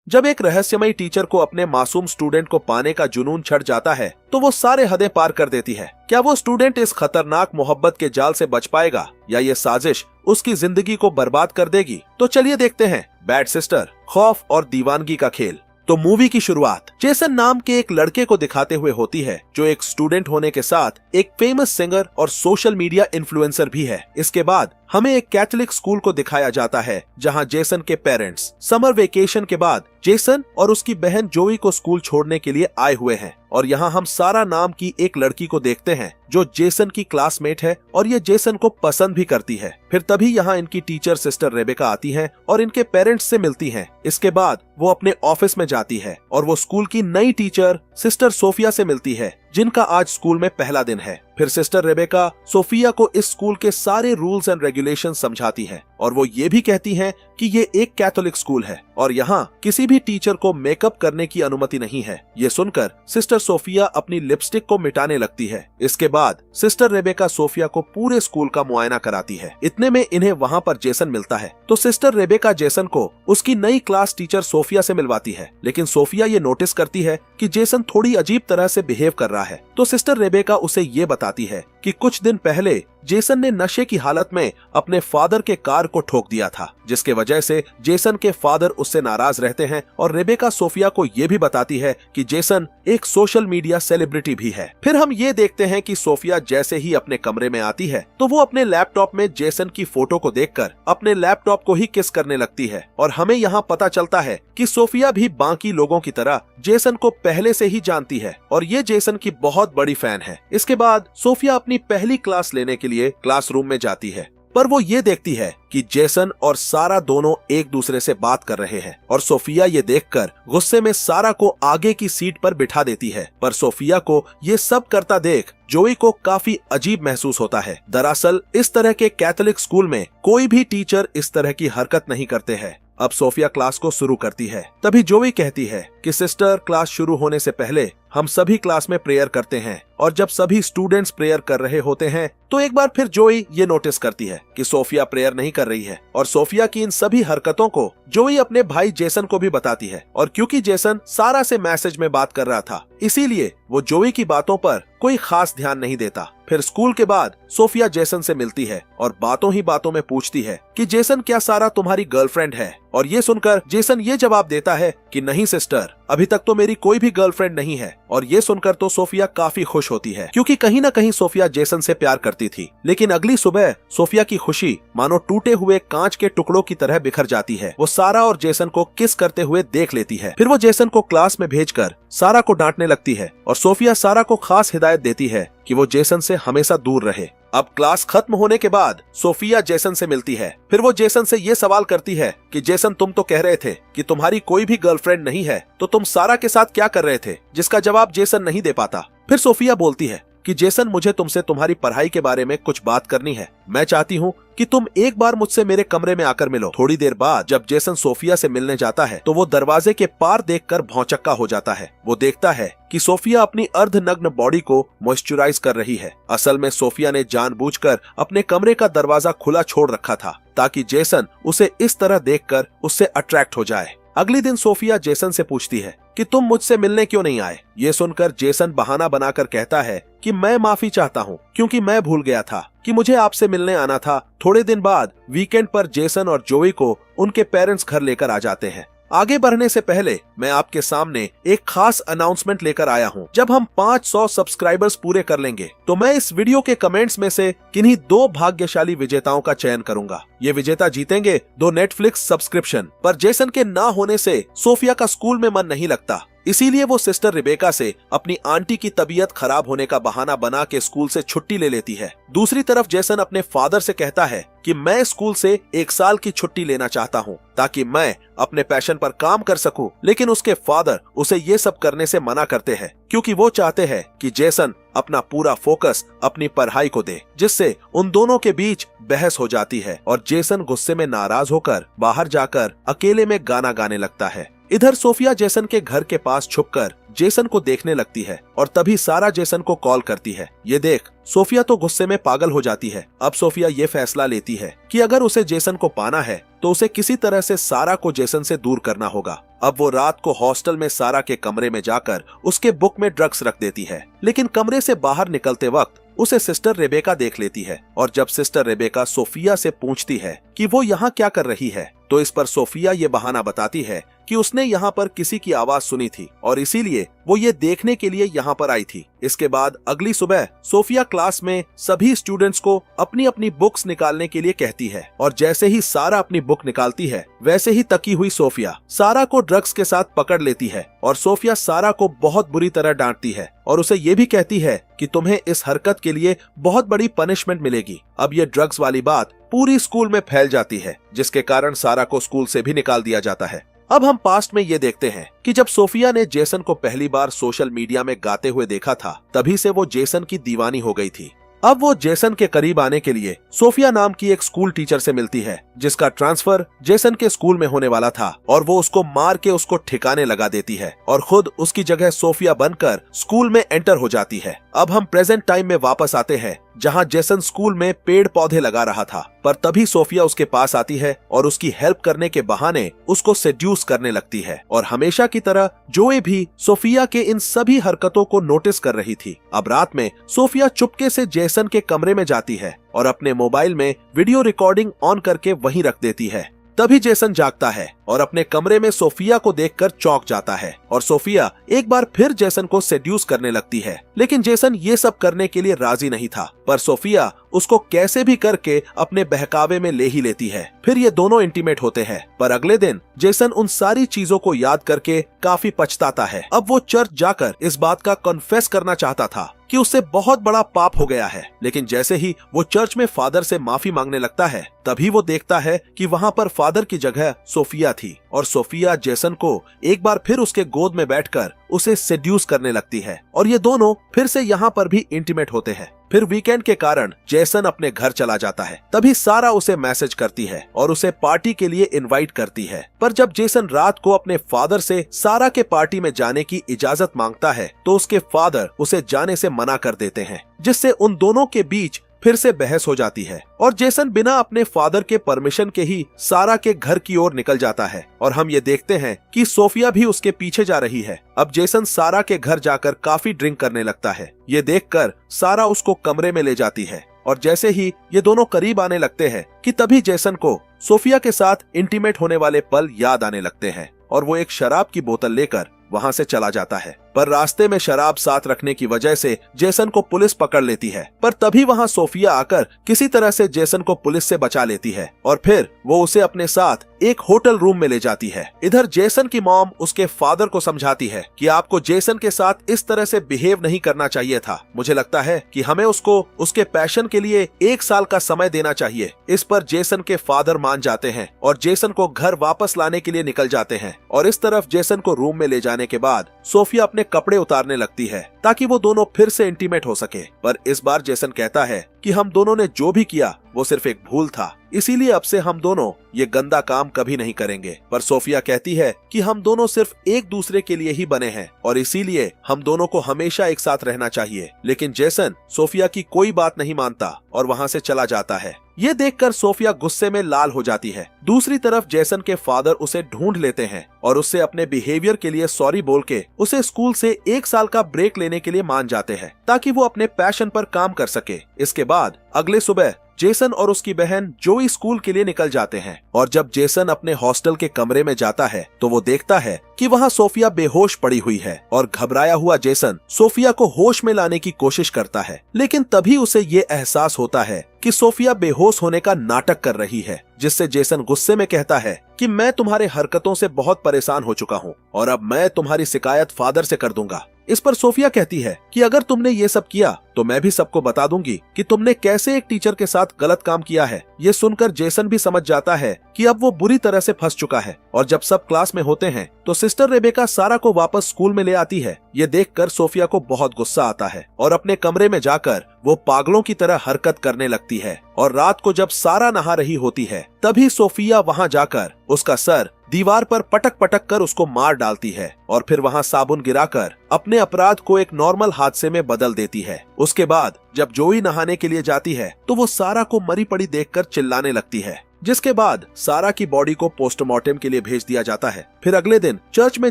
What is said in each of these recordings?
जब एक रहस्यमयी टीचर को अपने मासूम स्टूडेंट को पाने का जुनून चढ़ जाता है तो वो सारे हदें पार कर देती है। क्या वो स्टूडेंट इस खतरनाक मोहब्बत के जाल से बच पाएगा या ये साजिश उसकी जिंदगी को बर्बाद कर देगी? तो चलिए देखते हैं बैड सिस्टर, खौफ और दीवानगी का खेल। तो मूवी की शुरुआत जेसन नाम के एक लड़के को दिखाते हुए होती है, जो एक स्टूडेंट होने के साथ एक फेमस सिंगर और सोशल मीडिया इन्फ्लुएंसर भी है। इसके बाद हमें एक कैथोलिक स्कूल को दिखाया जाता है, जहां जेसन के पेरेंट्स समर वेकेशन के बाद जेसन और उसकी बहन जोई को स्कूल छोड़ने के लिए आए हुए हैं। और यहाँ हम सारा नाम की एक लड़की को देखते हैं जो जेसन की क्लासमेट है और ये जेसन को पसंद भी करती है। फिर तभी यहाँ इनकी टीचर सिस्टर रेबेका आती हैं और इनके पेरेंट्स से मिलती हैं। इसके बाद वो अपने ऑफिस में जाती है और वो स्कूल की नई टीचर सिस्टर सोफिया से मिलती है, जिनका आज स्कूल में पहला दिन है। फिर सिस्टर रेबेका सोफिया को इस स्कूल के सारे रूल्स एंड रेगुलेशन समझाती है और वो ये भी कहती हैं कि ये एक कैथोलिक स्कूल है और यहाँ किसी भी टीचर को मेकअप करने की अनुमति नहीं है। ये सुनकर सिस्टर सोफिया अपनी लिपस्टिक को मिटाने लगती है। इसके बाद सिस्टर रेबेका सोफिया को पूरे स्कूल का मुआयना कराती है। इतने में इन्हें वहाँ पर जेसन मिलता है, तो सिस्टर रेबेका जेसन को उसकी नई क्लास टीचर सोफिया से मिलवाती है। लेकिन सोफिया ये नोटिस करती है कि जेसन थोड़ी अजीब तरह से बिहेव कर रहा है, तो सिस्टर रेबेका उसे ये बताती है कि कुछ दिन पहले जेसन ने नशे की हालत में अपने फादर के कार को ठोक दिया था, जिसके वजह से जेसन के फादर उससे नाराज रहते हैं। और रेबेका सोफिया को ये भी बताती है कि जेसन एक सोशल मीडिया सेलिब्रिटी भी है। फिर हम ये देखते हैं कि सोफिया जैसे ही अपने कमरे में आती है तो वो अपने लैपटॉप में जेसन की फोटो को देखकर अपने लैपटॉप को ही किस करने लगती है। और हमें यहाँ पता चलता है कि सोफिया भी बाकी लोगों की तरह जेसन को पहले से ही जानती है और ये जेसन की बहुत बड़ी फैन है। इसके बाद सोफिया अपनी पहली क्लास लेने के लिए क्लासरूम में जाती है, पर वो ये देखती है कि जेसन और सारा दोनों एक दूसरे से बात कर रहे हैं और सोफिया ये देखकर गुस्से में सारा को आगे की सीट पर बिठा देती है। पर सोफिया को ये सब करता देख जोई को काफी अजीब महसूस होता है। दरअसल इस तरह के कैथोलिक स्कूल में कोई भी टीचर इस तरह की हरकत नहीं करते हैं। अब सोफिया क्लास को शुरू करती है। तभी जोई कहती है कि सिस्टर, क्लास शुरू होने से पहले हम सभी क्लास में प्रेयर करते हैं। और जब सभी स्टूडेंट्स प्रेयर कर रहे होते हैं तो एक बार फिर जोई ये नोटिस करती है कि सोफिया प्रेयर नहीं कर रही है। और सोफिया की इन सभी हरकतों को जोई अपने भाई जेसन को भी बताती है। और क्योंकि जेसन सारा से मैसेज में बात कर रहा था, इसीलिए वो जोई की बातों पर कोई खास ध्यान नहीं देता। फिर स्कूल के बाद सोफिया जेसन से मिलती है और बातों ही बातों में पूछती है कि जेसन, क्या सारा तुम्हारी गर्लफ्रेंड है? और ये सुनकर जेसन ये जवाब देता है कि नहीं सिस्टर, अभी तक तो मेरी कोई भी गर्लफ्रेंड नहीं है। और ये सुनकर तो सोफिया काफी खुश होती है, क्योंकि कहीं ना कहीं सोफिया जेसन से प्यार करती थी। लेकिन अगली सुबह सोफिया की खुशी मानो टूटे हुए कांच के टुकड़ों की तरह बिखर जाती है। वो सारा और जेसन को किस करते हुए देख लेती है। फिर वो जेसन को क्लास में भेजकर सारा को डांटने लगती है और सोफिया सारा को खास हिदायत देती है कि वो जेसन से हमेशा दूर रहे। अब क्लास खत्म होने के बाद सोफिया जेसन से मिलती है। फिर वो जेसन से ये सवाल करती है कि जेसन, तुम तो कह रहे थे कि तुम्हारी कोई भी गर्लफ्रेंड नहीं है, तो तुम सारा के साथ क्या कर रहे थे? जिसका जवाब जेसन नहीं दे पाता। फिर सोफिया बोलती है कि जेसन, मुझे तुमसे तुम्हारी पढ़ाई के बारे में कुछ बात करनी है। मैं चाहती हूँ कि तुम एक बार मुझसे मेरे कमरे में आकर मिलो। थोड़ी देर बाद जब जेसन सोफिया से मिलने जाता है तो वो दरवाजे के पार देखकर भौंचक्का हो जाता है। वो देखता है कि सोफिया अपनी अर्धनग्न बॉडी को मॉइस्चराइज कर रही है। असल में सोफिया ने जानबूझकर अपने कमरे का दरवाजा खुला छोड़ रखा था ताकि जेसन उसे इस तरह देखकर उससे अट्रैक्ट हो जाए। अगले दिन सोफिया जेसन से पूछती है कि तुम मुझसे मिलने क्यों नहीं आए? ये सुनकर जेसन बहाना बनाकर कहता है कि मैं माफी चाहता हूँ, क्योंकि मैं भूल गया था कि मुझे आपसे मिलने आना था। थोड़े दिन बाद वीकेंड पर जेसन और जोई को उनके पेरेंट्स घर लेकर आ जाते हैं। आगे बढ़ने से पहले मैं आपके सामने एक खास अनाउंसमेंट लेकर आया हूं। जब हम 500 सब्सक्राइबर्स पूरे कर लेंगे तो मैं इस वीडियो के कमेंट्स में से किन्हीं 2 भाग्यशाली विजेताओं का चयन करूंगा। ये विजेता जीतेंगे 2 नेटफ्लिक्स सब्सक्रिप्शन। पर जेसन के ना होने से सोफिया का स्कूल में मन नहीं लगता, इसीलिए वो सिस्टर रिबेका से अपनी आंटी की तबीयत खराब होने का बहाना बना के स्कूल से छुट्टी ले लेती है। दूसरी तरफ जेसन अपने फादर से कहता है कि मैं स्कूल से 1 साल की छुट्टी लेना चाहता हूँ ताकि मैं अपने पैशन पर काम कर सकूं। लेकिन उसके फादर उसे ये सब करने से मना करते हैं, क्योंकि वो चाहते हैं कि जेसन अपना पूरा फोकस अपनी पढ़ाई को दे, जिससे उन दोनों के बीच बहस हो जाती है और जेसन गुस्से में नाराज होकर बाहर जाकर अकेले में गाना गाने लगता है। इधर सोफिया जेसन के घर के पास छुपकर जेसन को देखने लगती है और तभी सारा जेसन को कॉल करती है। ये देख सोफिया तो गुस्से में पागल हो जाती है। अब सोफिया ये फैसला लेती है कि अगर उसे जेसन को पाना है तो उसे किसी तरह से सारा को जेसन से दूर करना होगा। अब वो रात को हॉस्टल में सारा के कमरे में जाकर उसके बुक में ड्रग्स रख देती है, लेकिन कमरे से बाहर निकलते वक्त उसे सिस्टर रेबेका देख लेती है। और जब सिस्टर रेबेका सोफिया से पूछती है कि वो यहाँ क्या कर रही है, तो इस पर सोफिया ये बहाना बताती है कि उसने यहाँ पर किसी की आवाज सुनी थी और इसीलिए वो ये देखने के लिए यहाँ पर आई थी। इसके बाद अगली सुबह सोफिया क्लास में सभी स्टूडेंट्स को अपनी अपनी बुक्स निकालने के लिए कहती है और जैसे ही सारा अपनी बुक निकालती है वैसे ही तकी हुई सोफिया सारा को ड्रग्स के साथ पकड़ लेती है और सोफिया सारा को बहुत बुरी तरह डांटती है और उसे ये भी कहती है कि तुम्हें इस हरकत के लिए बहुत बड़ी पनिशमेंट मिलेगी। अब ये ड्रग्स वाली बात पूरी स्कूल में फैल जाती है, जिसके कारण सारा को स्कूल से भी निकाल दिया जाता है। अब हम पास्ट में ये देखते हैं कि जब सोफिया ने जेसन को पहली बार सोशल मीडिया में गाते हुए देखा था, तभी से वो जेसन की दीवानी हो गई थी। अब वो जेसन के करीब आने के लिए सोफिया नाम की एक स्कूल टीचर से मिलती है, जिसका ट्रांसफर जेसन के स्कूल में होने वाला था, और वो उसको मार के उसको ठिकाने लगा देती है और खुद उसकी जगह सोफिया बनकर स्कूल में एंटर हो जाती है। अब हम प्रेजेंट टाइम में वापस आते हैं, जहां जेसन स्कूल में पेड़ पौधे लगा रहा था, पर तभी सोफिया उसके पास आती है और उसकी हेल्प करने के बहाने उसको सेड्यूस करने लगती है। और हमेशा की तरह जोए भी सोफिया के इन सभी हरकतों को नोटिस कर रही थी। अब रात में सोफिया चुपके से जेसन के कमरे में जाती है और अपने मोबाइल में वीडियो रिकॉर्डिंग ऑन करके वहीं रख देती है। तभी जेसन जागता है और अपने कमरे में सोफिया को देखकर चौंक जाता है और सोफिया एक बार फिर जेसन को सेड्यूस करने लगती है, लेकिन जेसन ये सब करने के लिए राजी नहीं था, पर सोफिया उसको कैसे भी करके अपने बहकावे में ले ही लेती है। फिर ये दोनों इंटीमेट होते हैं, पर अगले दिन जेसन उन सारी चीजों को याद करके काफी पछताता है। अब वो चर्च जाकर इस बात का कन्फेस करना चाहता था कि उससे बहुत बड़ा पाप हो गया है, लेकिन जैसे ही वो चर्च में फादर से माफी मांगने लगता है, तभी वो देखता है कि वहाँ पर फादर की जगह सोफिया थी और सोफिया जेसन को एक बार फिर उसके गोद में बैठकर उसे सेड्यूस करने लगती है और ये दोनों फिर से यहाँ पर भी इंटीमेट होते हैं। फिर वीकेंड के कारण जेसन अपने घर चला जाता है। तभी सारा उसे मैसेज करती है और उसे पार्टी के लिए इनवाइट करती है, पर जब जेसन रात को अपने फादर से सारा के पार्टी में जाने की इजाजत मांगता है तो उसके फादर उसे जाने से मना कर देते हैं, जिससे उन दोनों के बीच फिर से बहस हो जाती है और जेसन बिना अपने फादर के परमिशन के ही सारा के घर की ओर निकल जाता है और हम ये देखते हैं कि सोफिया भी उसके पीछे जा रही है। अब जेसन सारा के घर जाकर काफी ड्रिंक करने लगता है। ये देखकर सारा उसको कमरे में ले जाती है और जैसे ही ये दोनों करीब आने लगते हैं कि तभी जेसन को सोफिया के साथ इंटीमेट होने वाले पल याद आने लगते हैं और वो एक शराब की बोतल लेकर वहाँ से चला जाता है, पर रास्ते में शराब साथ रखने की वजह से जेसन को पुलिस पकड़ लेती है। पर तभी वहाँ सोफिया आकर किसी तरह से जेसन को पुलिस से बचा लेती है और फिर वो उसे अपने साथ एक होटल रूम में ले जाती है। इधर जेसन की मॉम उसके फादर को समझाती है कि आपको जेसन के साथ इस तरह से बिहेव नहीं करना चाहिए था। मुझे लगता है कि हमें उसको उसके पैशन के लिए 1 साल का समय देना चाहिए। इस पर जेसन के फादर मान जाते हैं और जेसन को घर वापस लाने के लिए निकल जाते हैं और इस तरफ जेसन को रूम में ले जाने के बाद सोफिया अपने कपड़े उतारने लगती है ताकि वो दोनों फिर से इंटीमेट हो सके। पर इस बार जेसन कहता है कि हम दोनों ने जो भी किया वो सिर्फ एक भूल था, इसीलिए अब से हम दोनों ये गंदा काम कभी नहीं करेंगे। पर सोफिया कहती है कि हम दोनों सिर्फ एक दूसरे के लिए ही बने हैं और इसीलिए हम दोनों को हमेशा एक साथ रहना चाहिए। लेकिन जेसन सोफिया की कोई बात नहीं मानता और वहाँ से चला जाता है। ये देखकर सोफिया गुस्से में लाल हो जाती है। दूसरी तरफ जेसन के फादर उसे ढूंढ लेते हैं और उससे अपने बिहेवियर के लिए सॉरी बोल के उसे स्कूल से 1 साल का ब्रेक लेने के लिए मान जाते हैं ताकि वो अपने पैशन पर काम कर सके। इसके बाद अगले सुबह जेसन और उसकी बहन जोई स्कूल के लिए निकल जाते हैं और जब जेसन अपने हॉस्टल के कमरे में जाता है तो वो देखता है कि वहाँ सोफिया बेहोश पड़ी हुई है और घबराया हुआ जेसन सोफिया को होश में लाने की कोशिश करता है, लेकिन तभी उसे ये एहसास होता है कि सोफिया बेहोश होने का नाटक कर रही है, जिससे जेसन गुस्से में कहता है कि मैं तुम्हारे हरकतों से बहुत परेशान हो चुका हूँ और अब मैं तुम्हारी शिकायत फादर से कर दूंगा। इस पर सोफिया कहती है कि अगर तुमने ये सब किया तो तो मैं भी सबको बता दूंगी कि तुमने कैसे एक टीचर के साथ गलत काम किया है। ये सुनकर जेसन भी समझ जाता है कि अब वो बुरी तरह से फंस चुका है। और जब सब क्लास में होते हैं तो सिस्टर रेबेका सारा को वापस स्कूल में ले आती है। ये देखकर सोफिया को बहुत गुस्सा आता है और अपने कमरे में जाकर वो पागलों की तरह हरकत करने लगती है। और रात को जब सारा नहा रही होती है तभी सोफिया वहां जाकर उसका सर दीवार पर पटक पटक कर उसको मार डालती है और फिर वहां साबुन गिराकर अपने अपराध को एक नॉर्मल हादसे में बदल देती है। उसके बाद जब जोई नहाने के लिए जाती है तो वो सारा को मरी पड़ी देखकर चिल्लाने लगती है, जिसके बाद सारा की बॉडी को पोस्टमार्टम के लिए भेज दिया जाता है। फिर अगले दिन चर्च में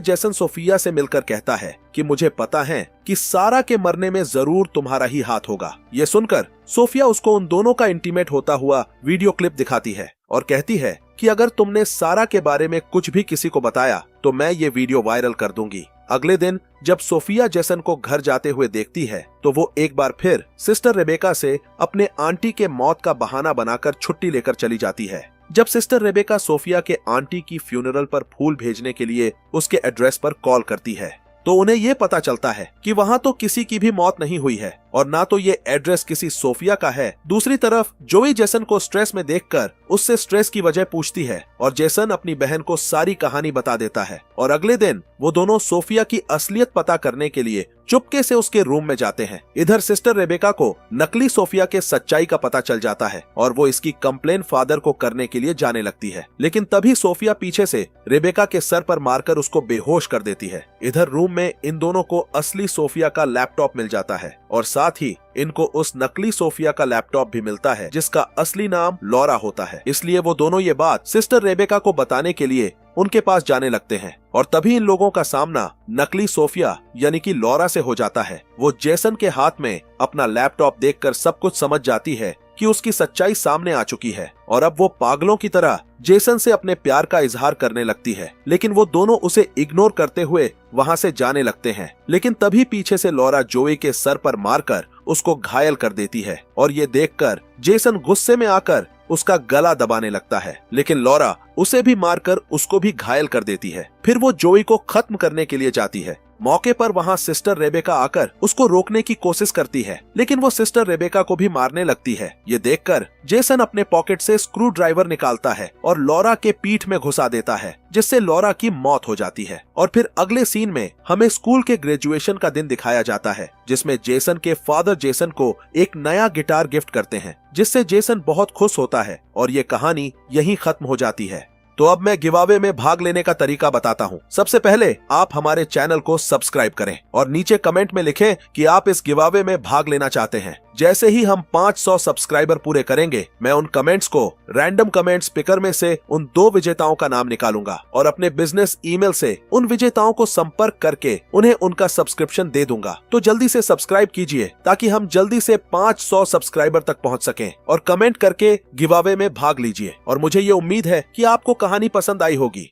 जेसन सोफिया से मिलकर कहता है कि मुझे पता है कि सारा के मरने में जरूर तुम्हारा ही हाथ होगा। ये सुनकर सोफिया उसको उन दोनों का इंटीमेट होता हुआ वीडियो क्लिप दिखाती है और कहती है कि अगर तुमने सारा के बारे में कुछ भी किसी को बताया तो मैं ये वीडियो वायरल कर दूंगी। अगले दिन जब सोफिया जेसन को घर जाते हुए देखती है तो वो एक बार फिर सिस्टर रेबेका से अपने आंटी के मौत का बहाना बनाकर छुट्टी लेकर चली जाती है। जब सिस्टर रेबेका सोफिया के आंटी की फ्यूनरल पर फूल भेजने के लिए उसके एड्रेस पर कॉल करती है तो उन्हें ये पता चलता है कि वहां तो किसी की भी मौत नहीं हुई है और ना तो ये एड्रेस किसी सोफिया का है। दूसरी तरफ जोई जेसन को स्ट्रेस में देखकर उससे स्ट्रेस की वजह पूछती है और जेसन अपनी बहन को सारी कहानी बता देता है। और अगले दिन वो दोनों सोफिया की असलियत पता करने के लिए चुपके से उसके रूम में जाते हैं। इधर सिस्टर रेबेका को नकली सोफिया के सच्चाई का पता चल जाता है और वो इसकी कंप्लेन फादर को करने के लिए जाने लगती है। लेकिन तभी सोफिया पीछे से रेबेका के सर पर मारकर उसको बेहोश कर देती है। इधर रूम में इन दोनों को असली सोफिया का लैपटॉप मिल जाता है और साथ ही इनको उस नकली सोफिया का लैपटॉप भी मिलता है जिसका असली नाम लॉरा होता है। इसलिए वो दोनों ये बात सिस्टर रेबेका को बताने के लिए उनके पास जाने लगते हैं और तभी इन लोगों का सामना नकली सोफिया यानी कि लॉरा से हो जाता है। वो जेसन के हाथ में अपना लैपटॉप देखकर सब कुछ समझ जाती है कि उसकी सच्चाई सामने आ चुकी है और अब वो पागलों की तरह जेसन से अपने प्यार का इजहार करने लगती है। लेकिन वो दोनों उसे इग्नोर करते हुए वहां से जाने लगते हैं। लेकिन तभी पीछे से लॉरा जोई के सर पर मारकर उसको घायल कर देती है और ये देखकर जेसन गुस्से में आकर उसका गला दबाने लगता है। लेकिन लॉरा उसे भी मारकर उसको भी घायल कर देती है। फिर वो जोई को खत्म करने के लिए जाती है। मौके पर वहां सिस्टर रेबेका आकर उसको रोकने की कोशिश करती है लेकिन वो सिस्टर रेबेका को भी मारने लगती है। ये देखकर जेसन अपने पॉकेट से स्क्रू ड्राइवर निकालता है और लॉरा के पीठ में घुसा देता है जिससे लॉरा की मौत हो जाती है। और फिर अगले सीन में हमें स्कूल के ग्रेजुएशन का दिन दिखाया जाता है जिसमें जेसन के फादर जेसन को एक नया गिटार गिफ्ट करते हैं जिससे जेसन बहुत खुश होता है और ये कहानी यहीं खत्म हो जाती है। तो अब मैं गिवावे में भाग लेने का तरीका बताता हूँ। सबसे पहले आप हमारे चैनल को सब्सक्राइब करें और नीचे कमेंट में लिखें कि आप इस गिवावे में भाग लेना चाहते हैं। जैसे ही हम 500 सब्सक्राइबर पूरे करेंगे मैं उन कमेंट्स को रैंडम कमेंट्स पिकर में से उन 2 विजेताओं का नाम निकालूंगा और अपने बिजनेस ईमेल से उन विजेताओं को संपर्क करके उन्हें उनका सब्सक्रिप्शन दे दूंगा। तो जल्दी से सब्सक्राइब कीजिए ताकि हम जल्दी से 500 सब्सक्राइबर तक पहुंच सकें और कमेंट करके गिवावे में भाग लीजिए। और मुझे ये उम्मीद है कि आपको कहानी पसंद आई होगी।